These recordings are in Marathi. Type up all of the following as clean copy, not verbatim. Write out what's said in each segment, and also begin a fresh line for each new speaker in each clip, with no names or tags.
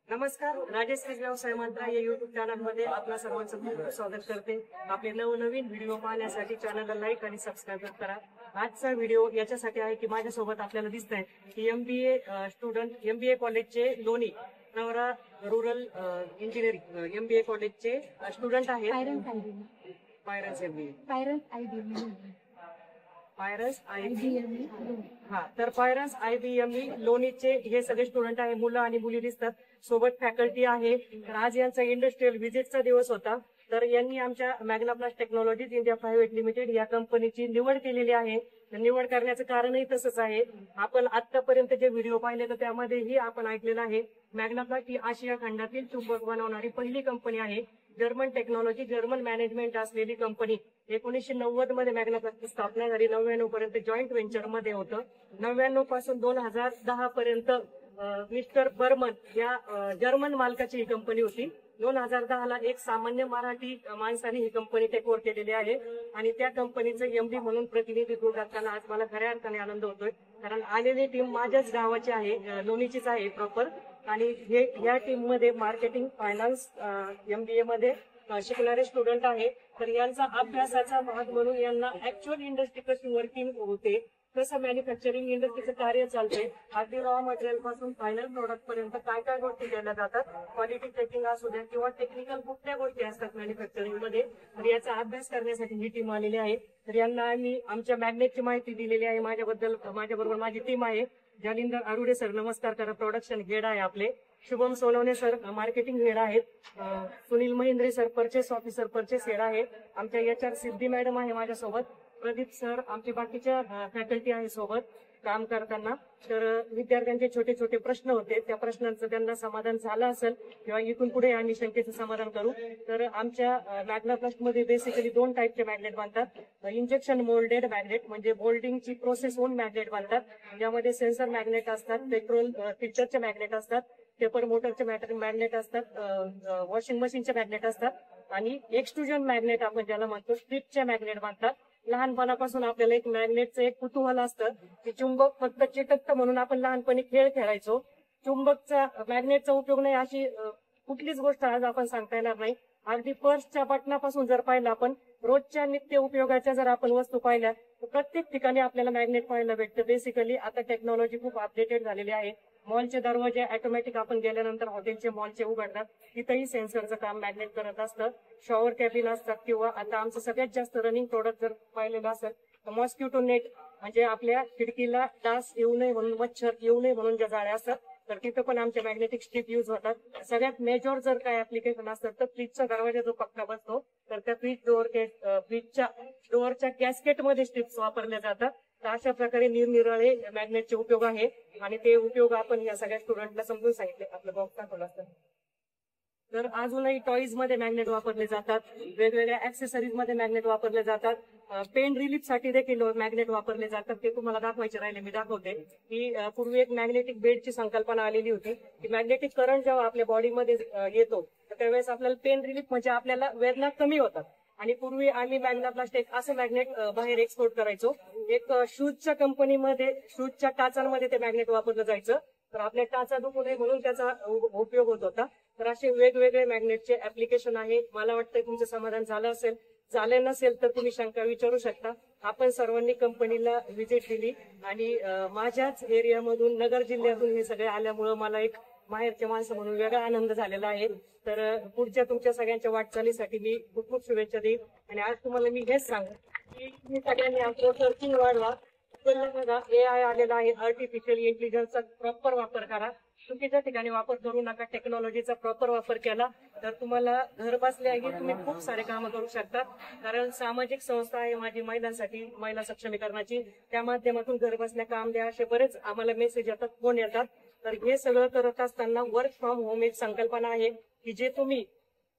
नमस्कार, राजेश्री व्यवसाय मंत्र या युट्यूब चॅनल मध्ये आपल्या सर्वांचं खूप स्वागत करते। आपले नवनवीन व्हिडिओ पाहण्यासाठी चॅनलला लाईक आणि सबस्क्राईब करा। आजचा व्हिडिओ याच्यासाठी आहे की माझ्यासोबत आपल्याला दिसत आहे की एमबीए स्टुडंट एमबीए कॉलेजचे लोणी प्रवरा रूरल इंजिनिअरिंग एमबीए कॉलेजचे स्टुडंट आहेत। पायरस आयबीएमई हा तर पायरस आयबीएमई लोणीचे हे सगळे स्टुडंट आहे, मुलं आणि मुली दिसतात, सोबत फॅकल्टी आहे। तर आज यांचा इंडस्ट्रियल व्हिजिटचा दिवस होता, तर यांनी आमच्या मॅग्नाप्लास्ट टेक्नॉलॉजीज इंडिया प्रायव्हेट लिमिटेड या कंपनीची निवड केलेली आहे। निवड करण्याचं कारणही तसंच आहे। आपण आतापर्यंत जे व्हिडिओ पाहिले तर त्यामध्येही आपण ऐकलेलं आहे मॅग्नाप्लास्ट ही आशिया खंडातील चुंबक बनवणारी पहिली कंपनी आहे। जर्मन टेक्नॉलॉजी जर्मन मॅनेजमेंट असलेली कंपनी 1990 मध्ये मॅग्नाप्लास्टची स्थापना झाली। 99 पर्यंत जॉईंट व्हेंचर मध्ये होतं। 99 पासून 2010 पर्यंत मिस्टर बर्मन या जर्मन मालकाची ही कंपनी होती। 2010 ला एक सामान्य मराठी माणसाने ही कंपनी टेक ओव्हर केलेली आहे आणि त्या कंपनीचं एमडी म्हणून प्रतिनिधित्व करताना आज मला खऱ्या अर्थाने आनंद होतोय, कारण आलेली टीम माझ्याच गावाची आहे, लोणीचीच आहे प्रॉपर। आणि हे या टीम मध्ये मार्केटिंग फायनान्स एमबीए मध्ये शिकणारे स्टुडंट आहे। तर यांचा अभ्यासाचा भाग म्हणून यांना ऍक्च्युअल इंडस्ट्री कशी वर्किंग होते, कसं मॅन्युफॅक्चरिंग इंडस्ट्रीचं कार्य चालतंय, अगदी रॉ मटेरियल पासून फायनल प्रोडक्ट पर्यंत काय काय गोष्टी केल्या जातात, क्वालिटी चेकिंग असू द्या किंवा टेक्निकल कुठल्या गोष्टी असतात मॅन्युफॅक्चरिंग मध्ये, तर याचा अभ्यास करण्यासाठी ही टीम आलेली आहे। तर यांना आम्ही आमच्या मॅग्नेटची माहिती दिलेली आहे। माझ्याबरोबर माझी टीम आहे। जालिंदर आरुडे सर नमस्कार करा, प्रोडक्शन हेड आहे आपले। Shubham Sonawane sir marketing head आहेत। Sunil Mahindre sir purchase officer purchase head आहेत। आमच्या एचआर सिद्धी मॅडम आहे माझ्यासोबत। प्रदीप सर आमचे बाकीच्या फॅकल्टी आहे सोबत काम करताना। तर विद्यार्थ्यांचे छोटे छोटे प्रश्न होते, त्या प्रश्नांचं त्यांना समाधान झालं असेल किंवा इथून पुढे आम्ही शंकेचं समाधान करू। तर आमच्या मॅग्नाप्लास्ट मध्ये बेसिकली 2 टाईपचे मॅग्नेट बांधतात। इंजेक्शन मोल्डेड मॅग्नेट म्हणजे मोल्डिंगची प्रोसेस होऊन मॅग्नेट बांधतात, ज्यामध्ये सेन्सर मॅग्नेट असतात, पेट्रोल फिल्टरचे मॅग्नेट असतात, पेपर मोटरचे मॅग्नेट असतात, वॉशिंग मशीनचे मॅग्नेट असतात आणि एक्सट्रुजन मॅग्नेट आपण ज्याला म्हणतो स्ट्रिपचे मॅग्नेट बांधतात। लहानपणापासून आपल्याला एक मॅग्नेटचं एक कुतूहल असतं की चुंबक फक्त चिटकतं म्हणून आपण लहानपणी खेळ खेळायचो। चुंबकचा मॅग्नेटचा उपयोग नाही अशी कुठलीच गोष्ट आज आपण सांगता येणार नाही। अगदी पर्सच्या बटनापासून जर पाहिलं आपण रोजच्या नित्य उपयोगाच्या जर आपण वस्तू पाहिल्या तर प्रत्येक ठिकाणी आपल्याला मॅग्नेट पाहायला भेटतं। बेसिकली आता टेक्नॉलॉजी खूप अपडेटेड झालेली आहे। मॉलचे दरवाजे ऑटोमॅटिक आपण गेल्यानंतर हॉटेलचे मॉलचे उघडतात, तिथंही सेन्सरचं काम मॅग्नेट करत असतं। शॉवर कॅबिन असतात किंवा आता आमचं सगळ्यात जास्त रनिंग प्रोडक्ट जर पाहिलेलं असेल तर मॉस्किटो नेट, म्हणजे आपल्या खिडकीला डास येऊ नये म्हणून, मच्छर येऊ नये म्हणून ज्या जाळ्या असतात तर तिथं पण आमचे मॅग्नेटिक स्ट्रिप युज होतात। सगळ्यात मेजर जर काय ऍप्लिकेशन असतात तर फ्रीजचा दरवाजा जो पक्का बसतो तर त्या फ्रीजच्या डोअरच्या कॅस्केटमध्ये स्ट्रिप्स वापरल्या जातात। तर अशा प्रकारे निरनिराळे मॅग्नेटचे उपयोग आहे आणि ते उपयोग आपण या सगळ्या स्टुडंटला समजून सांगितले। आपलं बॉक्स दाखवलं असतं। तर अजूनही टॉईज मध्ये मॅग्नेट वापरले जातात, वेगवेगळ्या ऍक्सेसरीज मध्ये मॅग्नेट वापरले जातात, पेन रिलीफ साठी देखील मॅग्नेट वापरले जातात। ते तुम्हाला दाखवायचे राहिले, मी दाखवते की पूर्वी एक मॅग्नेटिक बेडची संकल्पना आलेली होती की मॅग्नेटिक करंट जेव्हा आपल्या बॉडीमध्ये येतो तर त्यावेळेस आपल्याला पेन रिलीफ म्हणजे आपल्याला वेदना कमी होतात। आणि पूर्वी आम्ही मॅग्नाप्लास्ट एक असं मॅग्नेट बाहेर एक्सपोर्ट करायचो, एक शूजच्या कंपनीमध्ये शूजच्या टाचांमध्ये ते मॅग्नेट वापरलं जायचं, तर आपल्या टाचा दुखू नये म्हणून त्याचा उपयोग होत होता। तर असे वेगवेगळे मॅग्नेटचे ऍप्लिकेशन आहे। मला वाटतं तुमचं समाधान झालं असेल, झाले नसेल तर तुम्ही शंका विचारू शकता। आपण सर्वांनी कंपनीला व्हिजिट दिली आणि माझ्याच एरियामधून नगर जिल्ह्यातून हे सगळे आल्यामुळं मला एक माहेरचे माणसं म्हणून वेगळा आनंद झालेला आहे। तर पुढच्या तुमच्या सगळ्यांच्या वाटचालीसाठी मी खूप खूप शुभेच्छा देईन आणि आज तुम्हाला मी हेच सांगेन की तुम्ही सगळ्यांनी आपलं सर्चिंग वाढवा। एआय आलेला आहे, आर्टिफिशियल इंटेलिजन्सचा प्रॉपर वापर करा, चुकीच्या ठिकाणी वापर करू नका। टेक्नॉलॉजीचा प्रॉपर वापर केला तर तुम्हाला घर बसल्याही तुम्ही खूप सारे कामं करू शकता, कारण सामाजिक संस्था आहे माझी महिलांसाठी, महिला सक्षमीकरणाची, त्या माध्यमातून घर बसल्या काम द्या असे बरेच आम्हाला मेसेज येतात, फोन येतात। तर हे सगळं करत असताना वर्क फ्रॉम होम एक संकल्पना आहे की जे तुम्ही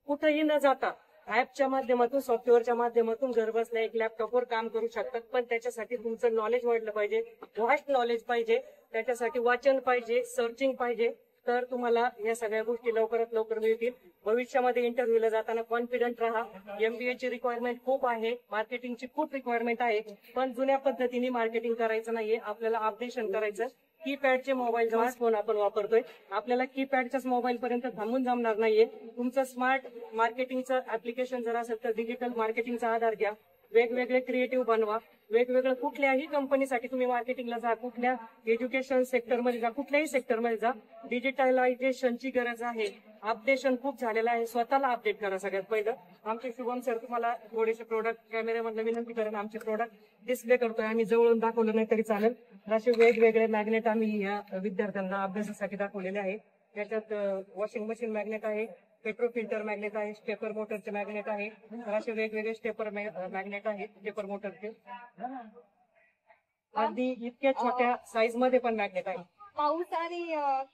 कुठेही न जाता ऍपच्या माध्यमातून, सॉफ्टवेअरच्या माध्यमातून घर बसल्या एक लॅपटॉपवर काम करू शकतात। पण त्याच्यासाठी तुमचं नॉलेज वाढलं पाहिजे, व्हास्ट नॉलेज पाहिजे, त्याच्यासाठी वाचन पाहिजे, सर्चिंग पाहिजे, तर तुम्हाला या सगळ्या गोष्टी लवकरात लवकर मिळतील। भविष्यामध्ये इंटरव्ह्यूला जाताना कॉन्फिडंट राहा। एमबीएची रिक्वायरमेंट खूप आहे, मार्केटिंगची खूप रिक्वायरमेंट आहे, पण जुन्या पद्धतीने मार्केटिंग करायचं नाहीये, आपल्याला अपडेशन करायचं कीपॅडचे मोबाईल स्मार्टफोन आपण वापरतोय. आपल्याला कीपॅडच्याच मोबाईल पर्यंत थांबून जमणार नाहीये. तुमचं स्मार्ट मार्केटिंगचं ऍप्लिकेशन जर असेल तर डिजिटल मार्केटिंगचा आधार घ्या. वेगवेगळे क्रिएटिव्ह बनवा. वेगवेगळं कुठल्याही कंपनीसाठी तुम्ही मार्केटिंगला जा, कुठल्या एज्युकेशन सेक्टरमध्ये जा, कुठल्याही सेक्टरमध्ये जा, डिजिटलायझेशनची गरज आहे. अपडेशन खूप झालेलं आहे. स्वतःला अपडेट करा सगळ्यात पहिलं. आमचे शुभम सर तुम्हाला थोडेसे प्रोडक्ट कॅमेऱ्यामधलं विनंती करेन. आमचे प्रोडक्ट डिस्प्ले करतोय आम्ही, जवळून दाखवलं नाही तरी चालेल. असे वेगवेगळे मॅग्नेट आम्ही या विद्यार्थ्यांना अभ्यासासाठी दाखवलेले आहे. त्याच्यात वॉशिंग मशीन मॅग्नेट आहे, पेट्रो फिल्टर मॅग्नेट आहे, स्टेपर मोटरचे मॅग्नेट आहे. तर असे वेगवेगळे स्टेपर मॅग्नेट आहेत स्टेपर मोटरचे. अगदी इतक्या छोट्या साईज मध्ये पण मॅग्नेट आहे.
माऊस आणि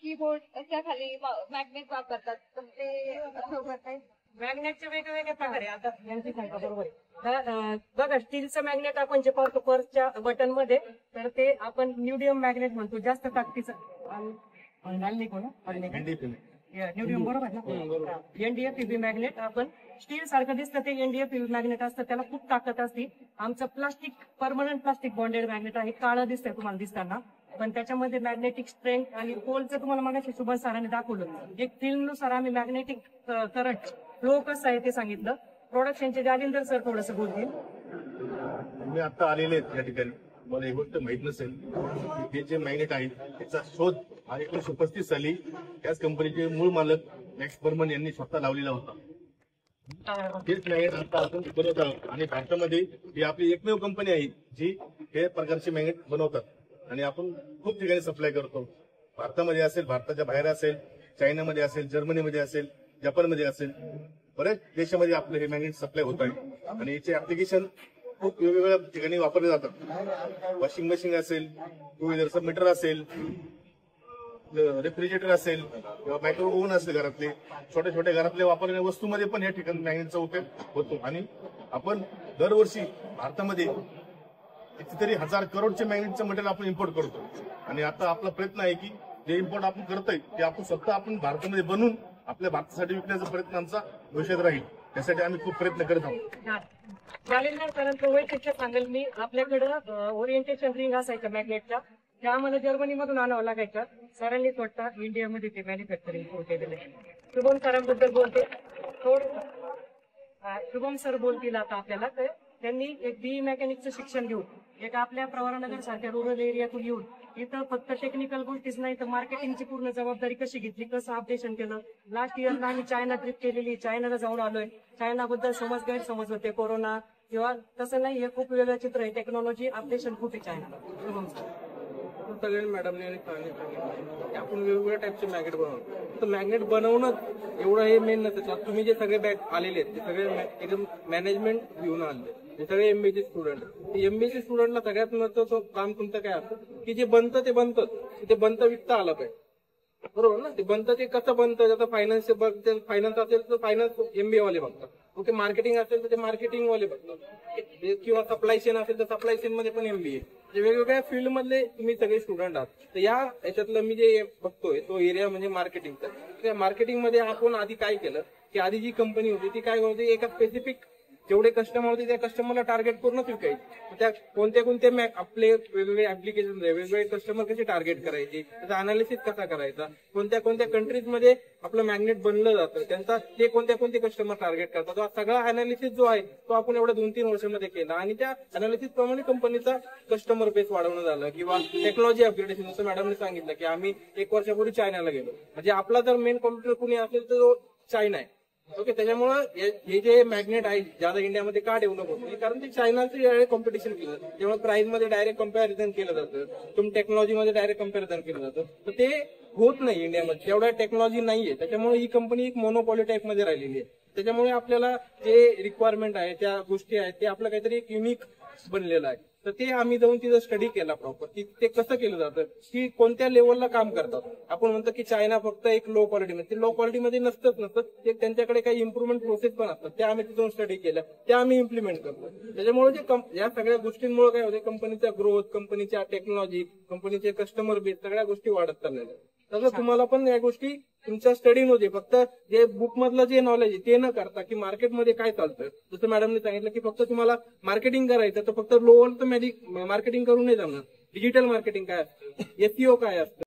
कीबोर्डच्या खाली मॅग्नेट वापरतात, तर ते असं करताय.
मॅग्नेटचे वेगवेगळे प्रकार आहे. आता यांची सांगा बरोबर आहे. बघा स्टीलचं मॅग्नेट आपण जे पाहतो पर्सच्या बटन मध्ये, तर ते आपण न्यूडियम मॅग्नेट म्हणतो. जास्त ताकदीचं न्यूडियम बरोबर ना. एनडीएफईबी मॅग्नेट आपण स्टील सारखं दिसतं ते एनडीएफईबी मॅग्नेट असतं. त्याला खूप ताकद असते. आमचं plastic permanent plastic bonded magnet आहे. काळं दिसतंय तुम्हाला दिसताना, पण त्याच्यामध्ये मॅग्नेटिक स्ट्रेंथ आणि पोलचं तुम्हाला मगाशी सुभाष सरांनी दाखवलं. एक फिल्मनुसार आम्ही मॅग्नेटिक करंट फ्लो कसं आहे ते सांगितलं. प्रोडक्शनचे जालिंदर सर थोडंसं बोलतील.
मी आता आलेले आहेत या ठिकाणी. मला एक गोष्ट माहित नसेल, हे जे मॅग्नेट आहे त्याचा शोध 1935 साली त्याच कंपनीचे मूळ मालक मॅक्स बर्मन यांनी स्वतः लावलेला होता. तेच मॅग्नेट आता आपण बनवत आहोत आणि भारतामध्ये ही आपली एकमेव कंपनी आहे जी हे प्रकारचे मॅग्नेट बनवतात आणि आपण खूप ठिकाणी सप्लाय करतो. भारतामध्ये असेल, भारताच्या बाहेर असेल, चायनामध्ये असेल, जर्मनीमध्ये असेल, जपानमध्ये असेल, बऱ्याच देशामध्ये आपले हे मॅग्नेट सप्लाय होत आहे आणि याचे ऍप्लिकेशन खूप वेगवेगळ्या ठिकाणी वापरले जातात. वॉशिंग मशीन असेल, टू व्हीलरचं मीटर असेल, रेफ्रिजरेटर असेल किंवा मायक्रो ओव्हन असेल, घरातले छोट्या छोट्या घरातल्या वापरलेल्या वस्तूमध्ये पण या ठिकाणी मॅग्नेटचा उपयोग होतो. आणि आपण दरवर्षी भारतामध्ये कितीतरी 1000 करोडचे मॅग्नेटचं मटेरियल आपण इम्पोर्ट करतो आणि आता आपला प्रयत्न आहे की जे इम्पोर्ट आपण करतोय ते आपण स्वतः आपण भारतामध्ये बनवून आपल्या भारतासाठी विकण्याचा प्रयत्न आमचा भविष्यात राहील. त्यासाठी आम्ही खूप प्रयत्न करत आहोत.
जालिंदर सरांचं वैशिष्ट्य सांगेल मी. आपल्याकडं ओरिएंटेशन रिंग असायचं मॅग्नेटच्या, त्या आम्हाला जर्मनीमधून आणावं लागायचं. सरांनी स्वतः इंडियामध्ये ते मॅन्युफॅक्चरिंग सुरू केलेलं आहे. शुभम सरांबद्दल बोलते शुभम सर बोलतील आता आपल्याला. तर त्यांनी एक बीई मेकॅनिकचं शिक्षण घेऊन एक आपल्या प्रवरानगर सारख्या रुरल एरियातून येऊन इथं फक्त टेक्निकल गोष्टीच नाही तर मार्केटिंगची पूर्ण जबाबदारी कशी घेतली, कसं अपडेशन केलं. लास्ट इयरला आम्ही चायना ट्रिप केलेली, चायनाला जाऊन आलोय. चायनाबद्दल गैरसमज होते, कोरोना किंवा तसं नाही, हे खूप वेगळं चित्र आहे. टेक्नॉलॉजी अपडेशन खूप आहे चायना.
सगळे मॅडमने सांगितलं की आपण वेगवेगळ्या टाईपचे मॅग्नेट बनवतो. तर मॅग्नेट बनवणं एवढं हे मेन नसतं. तुम्ही जे सगळे बॅग आलेले आहेत ते सगळे एकदम मॅनेजमेंट घेऊन आले, ते सगळे एमबीए स्टुडंट. एमबीए स्टुडंटला सगळ्यात महत्वाचं काम तुमचं काय असतं की जे बनतं ते बनतं विकता आलं पाहिजे. बरोबर ना. ते बनतं ते कसं बनतं, त्याचा फायनान्स असेल तर फायनान्स एमबीए वाले बघतात. ओके, मार्केटिंग असेल तर ते मार्केटिंग वाले बघतात, किंवा सप्लाय चेन असेल तर सप्लाय चेन मध्ये पण एमबीए. वेगवेगळ्या फील्ड मधले तुम्ही सगळे स्टुडंट आहात. तर याच्यातलं मी जे बघतोय तो एरिया म्हणजे मार्केटिंगचा. त्या मार्केटिंग मध्ये आपण आधी काय केलं की आधी जी कंपनी होती ती काय होती, एका स्पेसिफिक जेवढे कस्टमर होते त्या कस्टमरला टार्गेट करूनच विकायची. त्या कोणत्या आपले वेगवेगळे ऍप्लिकेशन वेगवेगळे कस्टमर कसे टार्गेट करायचे, त्याचा अनालिसिस कसा करायचा, कोणत्या कंट्रीजमध्ये आपलं मॅग्नेट बनलं जातं, त्यांचा ते कोणते कस्टमर टार्गेट करतात, तो सगळा अनालिसिस जो आहे तो आपण एवढ्या 2-3 वर्षामध्ये केला. आणि त्या अनालिसिस प्रमाणे कंपनीचा कस्टमर बेस वाढवणं झालं किंवा टेक्नॉलॉजी अपग्रेडेशन. जसं मॅडमने सांगितलं की आम्ही 1 वर्षापूर्वी चायनाला गेलो. म्हणजे आपला जर मेन कॉम्प्युटर कुणी असेल तर तो चायना आहे. ओके, त्याच्यामुळे हे जे मॅग्नेट आहे ज्यादा इंडियामध्ये का डेव्हलप होत नाही, कारण ते चायनाचं डायरेक्ट कॉम्पिटिशन केलं जातं. त्यामुळे प्राइस मध्ये डायरेक्ट कम्पॅरिझन केलं जातं, तुम्ही टेक्नॉलॉजीमध्ये डायरेक्ट कम्पॅरिझन केलं जातं. तर ते होत नाही इंडियामध्ये, तेवढ्या टेक्नॉलॉजी नाहीये. त्याच्यामुळे ही कंपनी एक मोनोपॉली टाईप मध्ये राहिलेली आहे. त्याच्यामुळे आपल्याला जे रिक्वायरमेंट आहे त्या गोष्टी आहेत ते आपलं काहीतरी एक युनिक बनलेलं आहे. तर ते आम्ही जाऊन तिथं स्टडी केला प्रॉपर की ते कसं केलं जातं, की कोणत्या लेवलला काम करतात. आपण म्हणतो की चायना फक्त एक लो क्वालिटीमध्ये, ते लो क्वालिटीमध्ये नसतं. ते त्यांच्याकडे काही इम्प्रुव्हमेंट प्रोसेस पण असतात, त्या आम्ही तिथून स्टडी केल्या, त्या आम्ही इम्प्लिमेंट करतो. त्याच्यामुळे जे या सगळ्या गोष्टींमुळे काय होते, कंपनीचा ग्रोथ, कंपनीच्या टेक्नॉलॉजी, कंपनीचे कस्टमर बेस सगळ्या गोष्टी वाढत चाललेल्या. तसं तुम्हाला पण या गोष्टी तुमच्या स्टडीमध्ये फक्त जे बुक मधलं जे नॉलेज आहे ते न करता की मार्केटमध्ये काय चालतं. जसं मॅडमने सांगितलं की फक्त तुम्हाला मार्केटिंग करायचं तर फक्त लोवर तर मार्केटिंग करून नाही जमणार. डिजिटल मार्केटिंग काय असतं, SEO काय असतं,